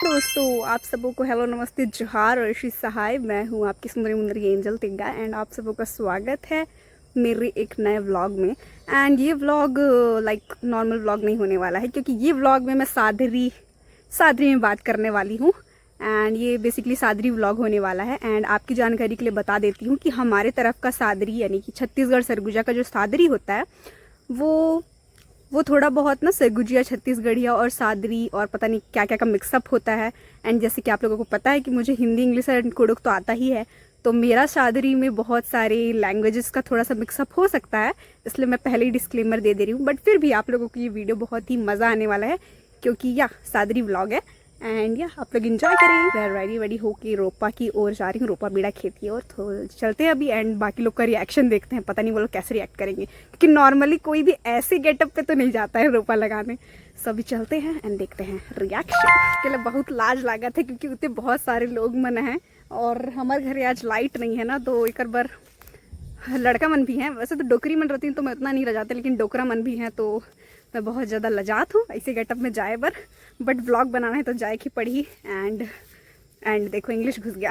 दोस्तों आप सबों को हेलो नमस्ते जोहार और ऋषि सहाय। मैं हूं आपकी सुंदरी मुंदरी एंजल तिग्गा एंड आप सबों का स्वागत है मेरे एक नए व्लॉग में। एंड ये व्लॉग लाइक नॉर्मल व्लॉग नहीं होने वाला है, क्योंकि ये व्लॉग में मैं सादरी में बात करने वाली हूँ। एंड ये बेसिकली सादरी व्लॉग होने वाला है। एंड आपकी जानकारी के लिए बता देती हूँ कि हमारे तरफ का सादरी यानी कि छत्तीसगढ़ सरगुजा का जो सादरी होता है वो थोड़ा बहुत ना सरगुजिया छत्तीसगढ़िया और सादरी और पता नहीं क्या क्या का मिक्सअप होता है। एंड जैसे कि आप लोगों को पता है कि मुझे हिंदी इंग्लिश एंड कुडुख तो आता ही है, तो मेरा सादरी में बहुत सारे लैंग्वेजेस का थोड़ा सा मिक्सअप हो सकता है, इसलिए मैं पहले ही डिस्क्लेमर दे रही हूँ। बट फिर भी आप लोगों को ये वीडियो बहुत ही मज़ा आने वाला है, क्योंकि या सादरी व्लॉग है। एंड या आप लोग एंजॉय करें। रेडी वेडी होके रोपा की ओर जा रही हूँ, रोपा बीड़ा खेत की ओर। तो चलते हैं अभी एंड बाकी लोग का रिएक्शन देखते हैं। पता नहीं वो लोग कैसे रिएक्ट करेंगे, क्योंकि नॉर्मली कोई भी ऐसे गेटअप पे तो नहीं जाता है रोपा लगाने। सभी चलते हैं एंड देखते हैं रिएक्शन। इसके लिए बहुत लाज लागत है, क्योंकि उतने बहुत सारे लोग मन हैं और हमारे घर आज लाइट नहीं है ना, तो एक बार लड़का मन भी है। वैसे तो डोकरी मन रहती हूँ तो मैं उतना नहीं लजाती, लेकिन डोकरा मन भी है तो मैं बहुत ज़्यादा लजात हूँ ऐसे गेटअप में जाए बर। बट व्लॉग बनाना है तो जाए की पड़ी। एंड देखो इंग्लिश घुस गया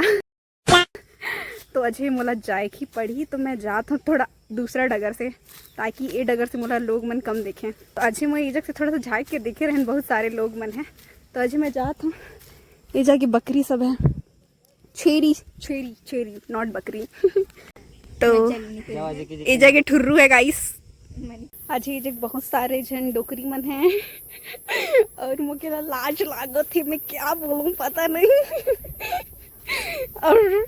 तो अजय मोला जाए की पड़ी, तो मैं जात हूँ थोड़ा दूसरा डगर से, ताकि ये डगर से मोला लोग मन कम देखें। तो अजय मैं ये जगह से थोड़ा सा झाँक के देखे रहें, बहुत सारे लोग मन हैं। तो अजय मैं जात हूँ, ये जाके बकरी सब है, छेरी नॉट बकरी तो ये जगह ठुर्रू है गाइस। आज ये जगह बहुत सारे जन डोकरी मन हैं और मुझे लाज लागत थी, मैं क्या बोलूं पता नहीं और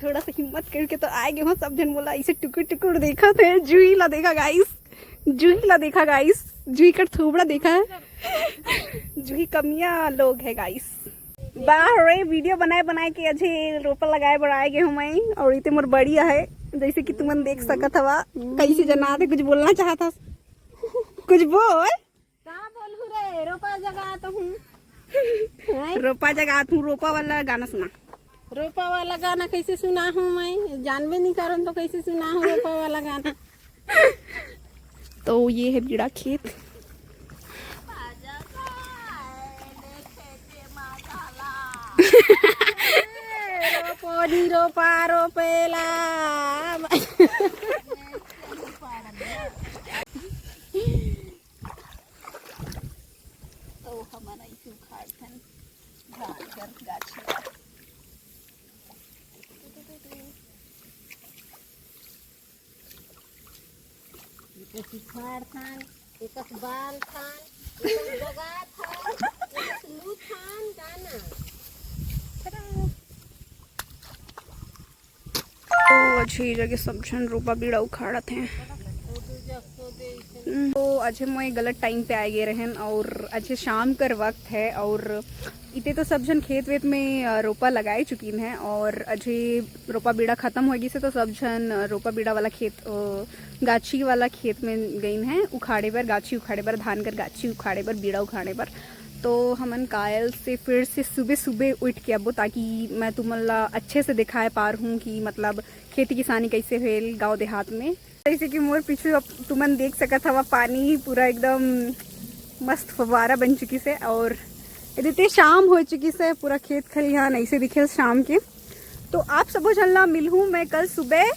थोड़ा सा हिम्मत करके तो आए गए हो। सब जन बोला इसे टुकुर टुकुर देखा थे। जूही ला देखा गाइस, जूही का थोबड़ा देखा है। जूही कमिया लोग है गाइस। बाहर वीडियो बनाए के अजय रोपा लगाए बढ़ाए गए हूँ मैं, और इतने मोर बढ़िया है जैसे कि तुमन देख सकत हवा। कैसे जना थे, कुछ बोलना चाहता, कुछ बोल। कहाँ बोलूं रे, रोपा जगा तो हूँ रोपा जगा तू, रोपा वाला गाना सुना। रोपा वाला गाना कैसे सुना हूँ मैं, जानबे नहीं करन तो कैसे सुना हूँ रोपा वाला गाना। तो ये है बीड़ा खेत। रोपोनी रोपा रोपेला तो हमारा इसे उखाड़ थन गाछी एक सिखार थान, एक बाल थान, एक जगा थान, एक लू थान गाना। तो अच्छी जगह सब जन रोपा बीड़ा उखाड़त हैं। तो अजय मैं गलत टाइम पे आ गए रहन, और अजय शाम कर वक्त है और इतने तो सब जन खेत वेत में रोपा लगाए चुकी हैं। और अजय रोपा बीड़ा खत्म होगी से तो सब जन रोपा बीड़ा वाला खेत गाछी वाला खेत में गई हैं उखाड़े पर, गाछी उखाड़े पर, धान कर गाछी उखाड़े पर, बीड़ा उखाड़े पर। तो हमन कायल से फिर से सुबह उठ के अबो, ताकि मैं तुम्हारा अच्छे से दिखाए पा रहा हूँ कि मतलब खेती किसानी कैसे भेल गांव देहात में। जैसे कि मोर पीछे अब तुमन देख सकत हवा, पानी पूरा एकदम मस्त फवारा बन चुकी से, और इतने शाम हो चुकी से पूरा खेत खलिहान ऐसे दिखे शाम के। तो आप सबो चलना मिल हूँ मैं कल सुबह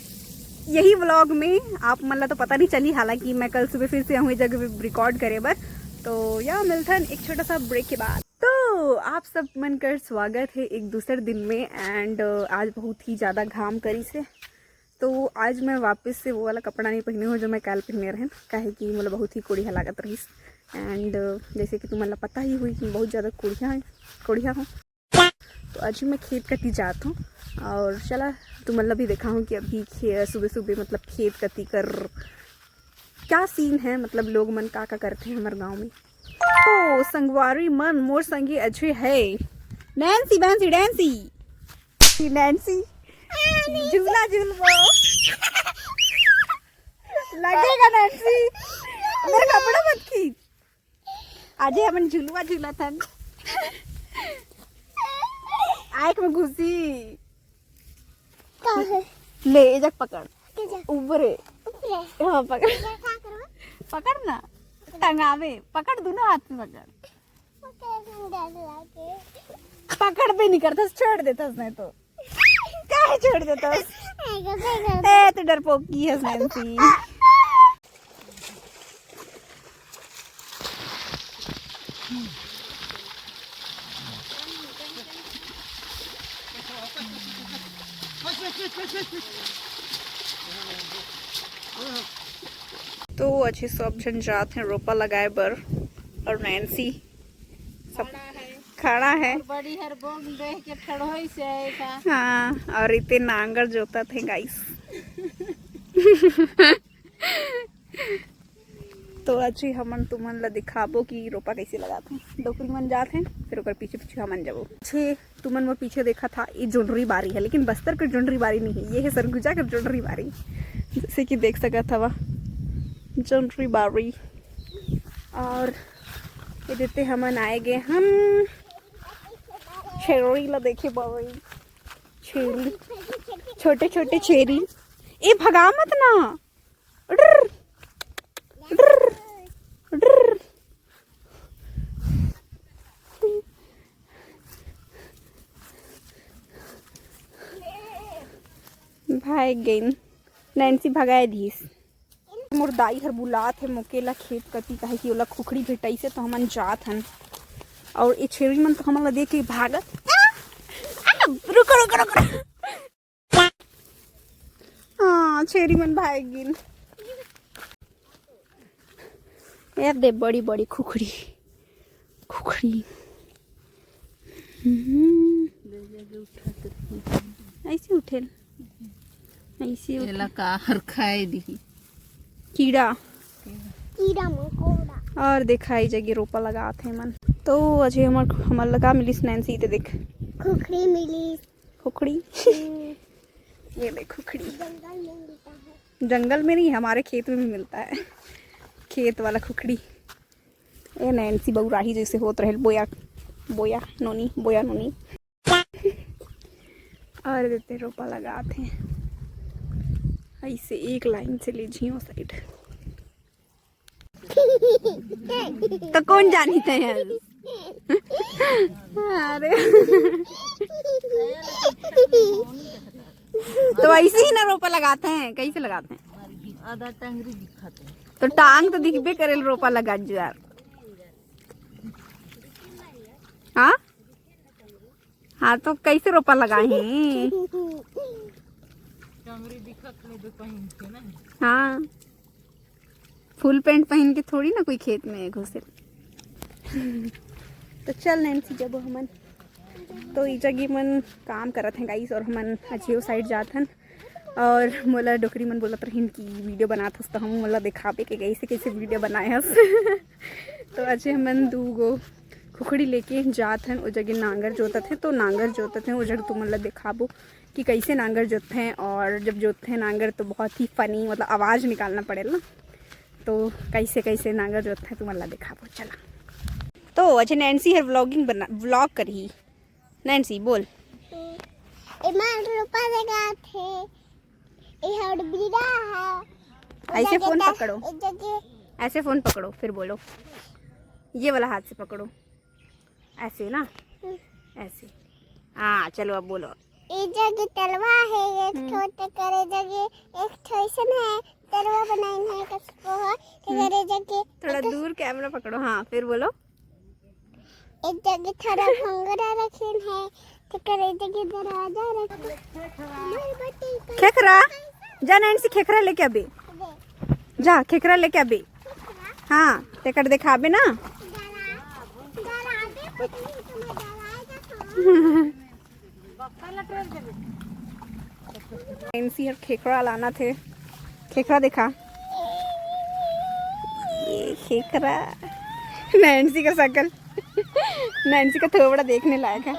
यही व्लॉग में। आप मतलब तो पता नहीं चली, हालांकि मैं कल सुबह फिर से आऊँ इस जगह रिकॉर्ड करे बर। तो या मिलता है एक छोटा सा ब्रेक के बाद। तो आप सब मन कर स्वागत है एक दूसरे दिन में। एंड आज बहुत ही ज़्यादा घाम करी से, तो आज मैं वापस से वो वाला कपड़ा नहीं पहने हूँ जो मैं कल पहने रहन, काहे कि मतलब बहुत ही कुड़िया लागत रही। एंड जैसे कि तुम्हें पता ही हुई कि बहुत ज़्यादा कुड़िया हूँ। तो आज मैं खेत कटी जात हूँ, और चला तुम्हें भी देखा हूँ कि अभी सुबह मतलब खेत कटी कर क्या सीन है, मतलब लोग मन का करते हैं हमारे गांव में। ओ संगवारी मन मोर संगी अच्छे है नैन्सी झूला झूलबो लगेगा नैन्सी, मेरा कपड़ा मत खींच। आज हमन झूलवा झूला था आँख में घुसी ले जग पकड़ ऊपरे। हाँ पकड़ पकड़ ना, टंगावे पकड़, दोनों हाथ में पकड़। पकड़ भी नहीं करता, छोड़ देता उसने तो। क्या छोड़ देता ए तो डरपोकी है नैन्सी। तो अच्छे सब जन जात हैं रोपा लगाए बर, और नैन्सी सब खड़ा है। बड़ी हर बोम देख के ठड़ोई से आएगा। हाँ, और इतने नांगर जोता थे गाइस। तो अच्छी हमन तुमन ला दिखाबो कि रोपा कैसे लगाते हैं। डोकरी मन जाते हैं, फिर ओकर पीछे पीछे हमन जाबो। छे तुमन वो पीछे देखा था, ये जोंडरी बारी है, लेकिन बस्तर के जोंडरी बारी नहीं है, ये है सरगुजा के जोंडरी बारी। जैसे कि देख सका था वह जोंडरी बारी। और ये देते हमन आएगे हम छेरी ला देखे बाबा, छेरी छोटे छोटे छेरी। ए भगा मत ना, उड़र, उड़र, उड़र। भाई गेन नैन्सी भगाए दीस। मोर दाई हर बुलात है मोकेला खेत कती, कहे कि ओला खुखड़ी भेटाई से, तो हमन जात हन। और ये छेरी मन तो हमन ला देख के भागत। रुको रुको रुको। हाँ छेरी मन भाग गिन। यार दे बड़ी बड़ी खुखड़ी खुखड़ी। ऐसे उठे ऐसे एला कार खाए दी कीड़ा कीड़ा मकोड़ा। और दिखाई जगह रोपा लगाते हैं मन। तो अजय हमार लगा मिलिस नैन्सी, ते देख खुखड़ी मिली। खुखड़ी ये देख खुखड़ी जंगल में मिलता है। जंगल में नहीं, हमारे खेत में भी मिलता है, खेत वाला खुखड़ी। ये नैन्सी बहुराही जैसे होत रहे, बोया बोया नोनी, बोया नोनी। और देते रोपा लगाते हैं ऐसे एक लाइन से ले जियो साइड। तो कौन जानी थे यार। अरे तो ऐसे ही ना रोपा लगाते हैं, कैसे लगाते हैं? आधा टंगरी दिखाते हैं। तो टांग तो दिखबे करेल रोपा लगा जो यार। हाँ हाँ, तो कैसे रोपा लगाए हैं? टंगरी दिखत में दो पहन के ना। हाँ, फुल पैंट पहन के थोड़ी ना कोई खेत में घुसे। तो चल नैन्सी जब हमन तो ई जगह मन काम करत हैं गाइस, और हमन अजियो साइड जात हन। और मोला डोकरी मन बोलत रहिन कि वीडियो बनात हस, तो हम मोला दिखाबे के कैसे कैसे वीडियो बनाए हस। तो अजय हमन 2 गो खुखड़ी लेके जात हन, ओ जगह नांगर जोतत हैं। तो नांगर जोतत हैं वो जगह तुम मतलब दिखाबो कि कैसे नांगर जोतते हैं। और जब जोतते हैं नांगर तो बहुत ही फनी, मतलब आवाज़ निकालना पड़ेगा ना, तो कैसे कैसे नांगर जोतते हैं तुम मतलब दिखाबो। चला तो अच्छा नैन्सी हर व्लॉग करी। नैन्सी बोल। रोपा लगा थे, ऐसे फोन पकड़ो, ऐसे फोन पकड़ो, फिर बोलो। ये वाला हाथ से पकड़ो, ऐसे ना, ऐसे। हाँ चलो अब बोलो। एक जगह तलवा है, एक छोटे करे जगह एक ठोसन है, तलवा बनाई है कसको है, करे जगह थोड़ा दूर कैमरा पकड़ो। हाँ फिर बोलो। एक जगह थोड़ा भंगरा रखीन है, तो करे जगह दरवाजा रखीन। खेखरा जा नैन्सी, खेखरा लेके अबे जा, खेखरा लेके अबे। हाँ तेकर दिखाबे ना। नैन्सी और खेखरा लाना थे। खेखरा देखा, ये खेखरा। नैन्सी का शकल, नैन्सी का थोबड़ा देखने लायक है।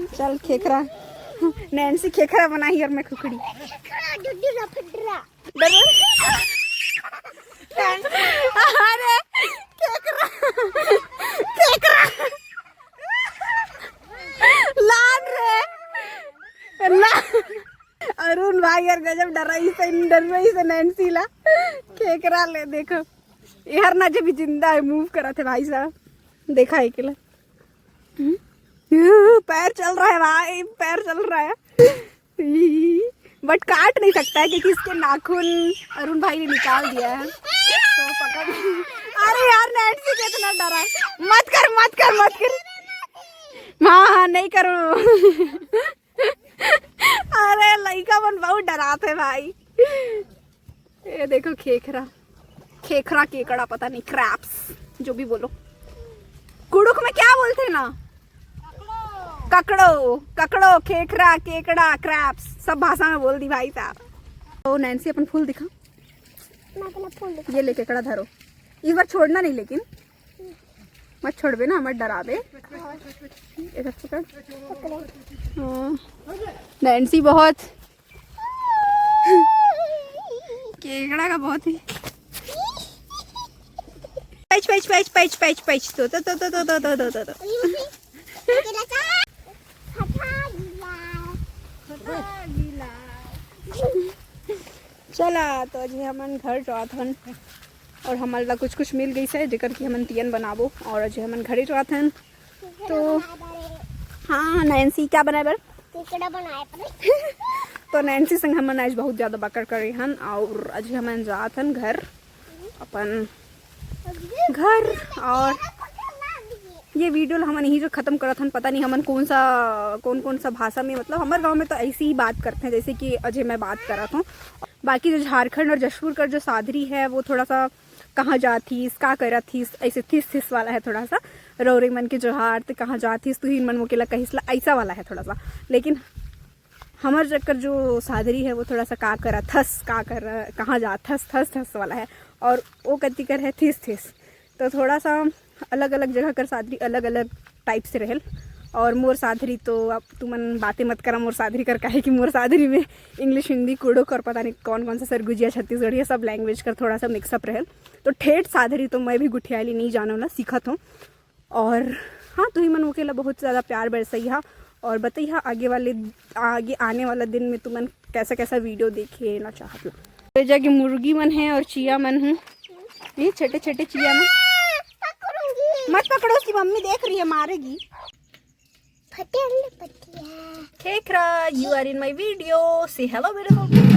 चल खेखरा, नैन्सी खेखरा बनाई और मैं खुखड़ी। अरे खेखरा, खेखरा लान रे ला। अरुण भाई यार गजब डर रही से नैन्सी ला। खेखरा ले देखो यार ना, जब जिंदा है मूव करा थे भाई साहब, देखा है कि पैर चल रहा है भाई, पैर चल रहा है। बट काट नहीं सकता है क्योंकि इसके नाखून अरुण भाई ने निकाल दिया है। तो पकड़। अरे यार नैन्सी से इतना डरा है। मत कर मत कर मत कर। हाँ हाँ नहीं करो। अरे लड़का मन बहुत डराते भाई। ये देखो खेखरा, खेखरा केकड़ा पता नहीं, क्रैप्स जो भी बोलो। कुड़ुक में क्या बोलते हैं ना, ककड़ो, ककड़ो, खेखरा, केकड़ा, क्रैप्स, सब भाषा में बोल दी भाई साहब। तो नैन्सी अपन फूल दिखा। ये ले केकड़ा धरो, इस बार छोड़ना नहीं लेकिन, मत छोड़बे ना, मत डराबे। हाँ नैन्सी बहुत केकड़ा का बहुत ही पैच पैच पैच पैच पैच पैच तो चला तो अजी हमन घर जात हन और हमारे ला कुछ कुछ मिल गई है जेकर की हमन तियन बनाबो और अजी हमन घरे जात हन। तो हाँ नैन्सी क्या बनाए बर केकड़ा बनाए पर तो नैन्सी संग हमन आज बहुत ज़्यादा बकर करे हन और अजी हमन जात हन घर अपन घर। और ये वीडियो हमन यही जो ख़त्म करत हन, पता नहीं हमन कौन सा भाषा में, मतलब हमारे गांव में तो ऐसी ही बात करते हैं जैसे कि अजय मैं बात कर रहा हूँ। बाकी जो झारखंड और जशपुर का जो सादरी है वो थोड़ा सा कहाँ जातीस का करा थी ऐसे थिस वाला है, थोड़ा सा रौरे मन के जोहार तो कहाँ जातीस तू ही मन मुकेला कहिसला ऐसा वाला है थोड़ा सा। लेकिन हमार चक्कर जो सादरी है वो थोड़ा सा का करा थस का कर कहाँ जा थस थस थस वाला है और वो कति कर है थिस थिस। तो थोड़ा सा अलग अलग जगह कर सादरी अलग अलग टाइप से रहल। और मोर सादरी तो अब तुमन बातें मत करा मोर सादरी कर, काहे कि मोर सादरी में इंग्लिश हिंदी कुड़ुक और पता नहीं कौन कौन सा सरगुजिया छत्तीसगढ़ी ये सब लैंग्वेज कर थोड़ा सा मिक्सअप रहल। तो ठेठ सादरी तो मैं भी गुठियाली नहीं जाना ना सीखत हूँ। और हाँ तो ही मन मुकेला बहुत ज़्यादा प्यार बरसैया और बताइए आगे आने वाला दिन में तुमन कैसा कैसा वीडियो देखे ना चाहत लो। तो जगह मुर्गी मन है और चिया मन हूँ, ये छोटे छोटे चिया मन मत पकड़ो, उसकी मम्मी देख रही है मारेगी। खेखरा you are in my video, say hello beautiful people।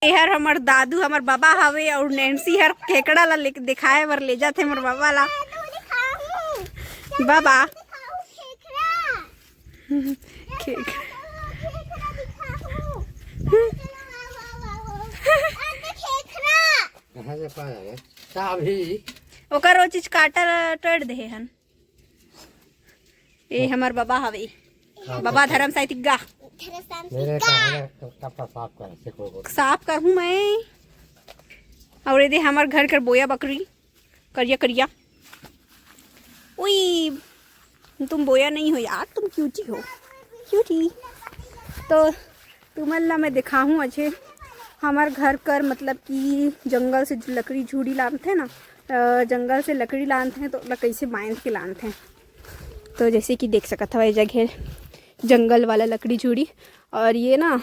हर हमर दादू हमर बाबा हवे और नैन्सी हर खेकड़ा ला लेके दिखाए बर ले जाते हमर बाबा ला। बाबा ओकर वो चीज काटा टड़ दे हन। ये हमार बाबा हवे, बाबा धर्म साहितिका साफ कर हूँ मैं। और ये हमार घर कर बोया बकरी करिया करिया। उई तुम बोया नहीं हो यार, तुम क्यूटी हो क्यूटी। तो तुम्हारे ला मैं दिखा हूँ अच्छे हमार घर कर, मतलब कि जंगल से लकड़ी झूड़ी लानते हैं ना, जंगल से लकड़ी लानते हैं तो कैसे बांध के लानते हैं। तो जैसे कि देख सकता है जगह जंगल वाला लकड़ी झूड़ी और ये ना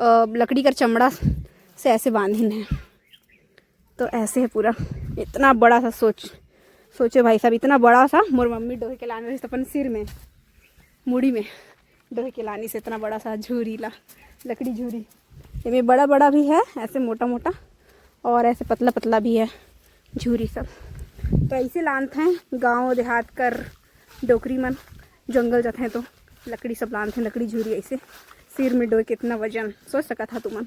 लकड़ी का चमड़ा से ऐसे बांधन है। तो ऐसे है पूरा इतना बड़ा सा सोचो भाई साहब, इतना बड़ा सा मोर मम्मी डोहे के लाने अपन सिर में मुड़ी में डोहे के लानी से इतना बड़ा सा झूरी ला लकड़ी झूरी। इसमें बड़ा बड़ा भी है ऐसे मोटा मोटा और ऐसे पतला पतला भी है झूरी सब। तो ऐसे लानते हैं गांव देहात कर डोकरी मन जंगल जाते हैं तो लकड़ी सब लानते हैं, लकड़ी झूरी ऐसे सिर में डोए कितना वजन सोच सका था तुमन।